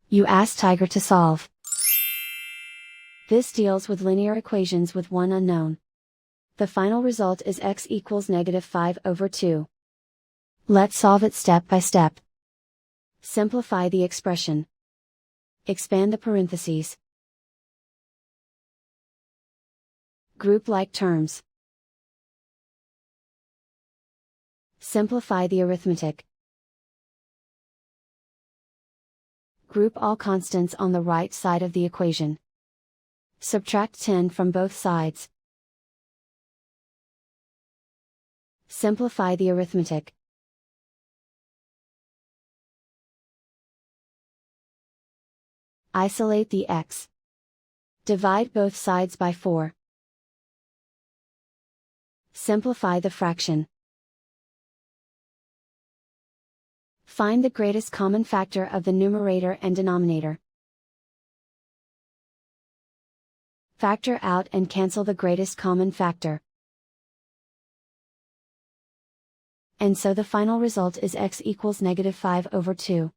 You ask Tiger to solve. This deals with linear equations with one unknown. The final result is x equals -5/2. Let's solve it step by step. Simplify the expression. Expand the parentheses. Group like terms. Simplify the arithmetic. Group all constants on the right side of the equation. Subtract 10 from both sides. Simplify the arithmetic. Isolate the x. Divide both sides by 4. Simplify the fraction. Find the greatest common factor of the numerator and denominator. Factor out and cancel the greatest common factor. And so the final result is x equals -5/2.